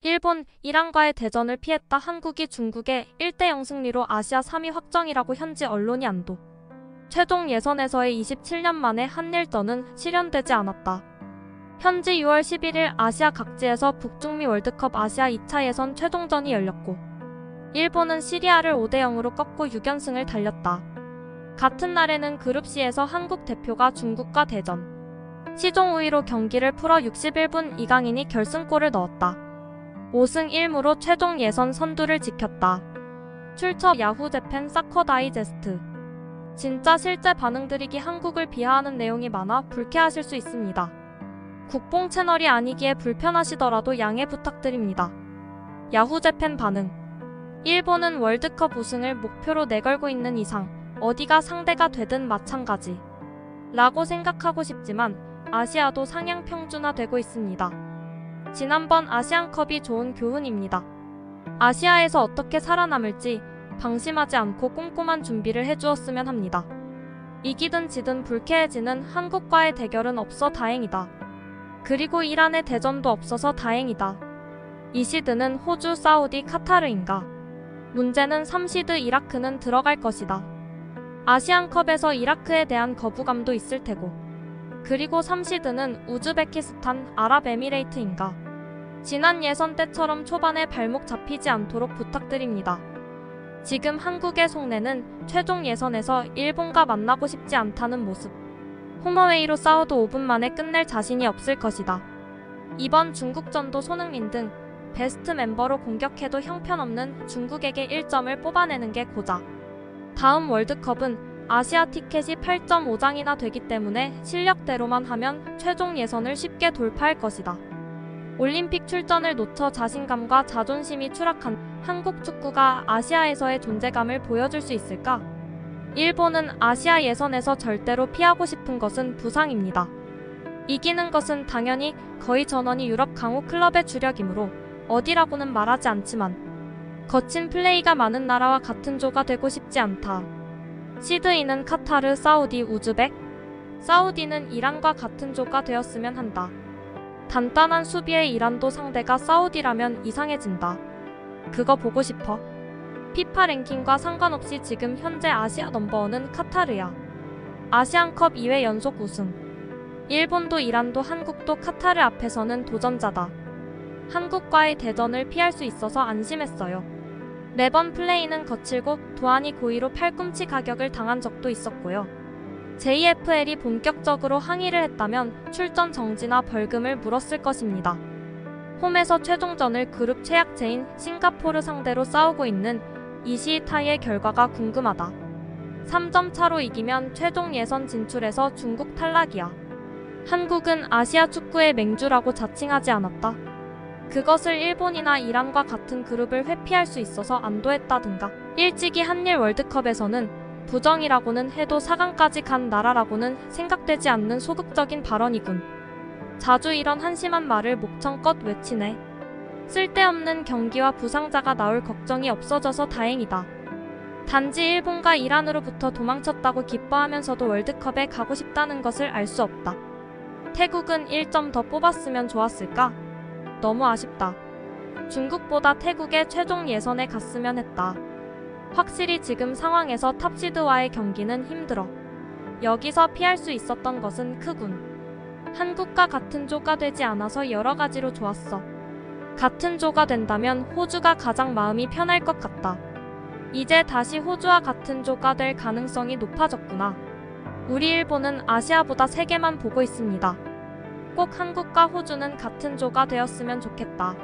일본, 이란과의 대전을 피했다. 한국이 중국의 1대0 승리로 아시아 3위 확정이라고 현지 언론이 안도. 최종 예선에서의 27년 만에 한일전은 실현되지 않았다. 현지 6월 11일 아시아 각지에서 북중미 월드컵 아시아 2차 예선 최종전이 열렸고 일본은 시리아를 5대0으로 꺾고 6연승을 달렸다. 같은 날에는 그룹 C에서 한국 대표가 중국과 대전. 시종 우위로 경기를 풀어 61분 이강인이 결승골을 넣었다. 5승 1무로 최종 예선 선두를 지켰다. 출처 야후재팬 사커 다이제스트. 진짜 실제 반응들이기 한국을 비하하는 내용이 많아 불쾌하실 수 있습니다. 국뽕 채널이 아니기에 불편하시더라도 양해 부탁드립니다. 야후재팬 반응. 일본은 월드컵 우승을 목표로 내걸고 있는 이상 어디가 상대가 되든 마찬가지 라고 생각하고 싶지만 아시아도 상향 평준화되고 있습니다. 지난번 아시안컵이 좋은 교훈입니다. 아시아에서 어떻게 살아남을지 방심하지 않고 꼼꼼한 준비를 해주었으면 합니다. 이기든 지든 불쾌해지는 한국과의 대결은 없어 다행이다. 그리고 이란의 대전도 없어서 다행이다. 이 시드는 호주, 사우디, 카타르인가? 문제는 3시드 이라크는 들어갈 것이다. 아시안컵에서 이라크에 대한 거부감도 있을 테고 그리고 3시드는 우즈베키스탄, 아랍에미레이트인가? 지난 예선 때처럼 초반에 발목 잡히지 않도록 부탁드립니다. 지금 한국의 속내는 최종 예선에서 일본과 만나고 싶지 않다는 모습. 홈어웨이로 싸워도 5분 만에 끝낼 자신이 없을 것이다. 이번 중국전도 손흥민 등 베스트 멤버로 공격해도 형편없는 중국에게 1점을 뽑아내는 게 고자. 다음 월드컵은 아시아 티켓이 8.5장이나 되기 때문에 실력대로만 하면 최종 예선을 쉽게 돌파할 것이다. 올림픽 출전을 놓쳐 자신감과 자존심이 추락한 한국 축구가 아시아에서의 존재감을 보여줄 수 있을까? 일본은 아시아 예선에서 절대로 피하고 싶은 것은 부상입니다. 이기는 것은 당연히 거의 전원이 유럽 강호 클럽의 주력이므로 어디라고는 말하지 않지만 거친 플레이가 많은 나라와 같은 조가 되고 싶지 않다. 시드이는 카타르, 사우디, 우즈벡? 사우디는 이란과 같은 조가 되었으면 한다. 단단한 수비의 이란도 상대가 사우디라면 이상해진다. 그거 보고 싶어? 피파 랭킹과 상관없이 지금 현재 아시아 넘버원은 카타르야. 아시안컵 2회 연속 우승. 일본도 이란도 한국도 카타르 앞에서는 도전자다. 한국과의 대전을 피할 수 있어서 안심했어요. 매번 플레이는 거칠고 도안이 고의로 팔꿈치 가격을 당한 적도 있었고요. JFL이 본격적으로 항의를 했다면 출전 정지나 벌금을 물었을 것입니다. 홈에서 최종전을 그룹 최약체인 싱가포르 상대로 싸우고 있는 이시타이의 결과가 궁금하다. 3점 차로 이기면 최종 예선 진출에서 중국 탈락이야. 한국은 아시아 축구의 맹주라고 자칭하지 않았다. 그것을 일본이나 이란과 같은 그룹을 회피할 수 있어서 안도했다든가. 일찍이 한일 월드컵에서는 부정이라고는 해도 4강까지 간 나라라고는 생각되지 않는 소극적인 발언이군. 자주 이런 한심한 말을 목청껏 외치네. 쓸데없는 경기와 부상자가 나올 걱정이 없어져서 다행이다. 단지 일본과 이란으로부터 도망쳤다고 기뻐하면서도 월드컵에 가고 싶다는 것을 알 수 없다. 태국은 1점 더 뽑았으면 좋았을까? 너무 아쉽다. 중국보다 태국의 최종 예선에 갔으면 했다. 확실히 지금 상황에서 탑시드와의 경기는 힘들어. 여기서 피할 수 있었던 것은 크군. 한국과 같은 조가 되지 않아서 여러 가지로 좋았어. 같은 조가 된다면 호주가 가장 마음이 편할 것 같다. 이제 다시 호주와 같은 조가 될 가능성이 높아졌구나. 우리 일본은 아시아보다 세계만 보고 있습니다. 꼭 한국과 호주는 같은 조가 되었으면 좋겠다.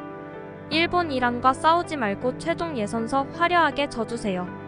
일본, 이란과 싸우지 말고 최종 예선서 화려하게 져주세요.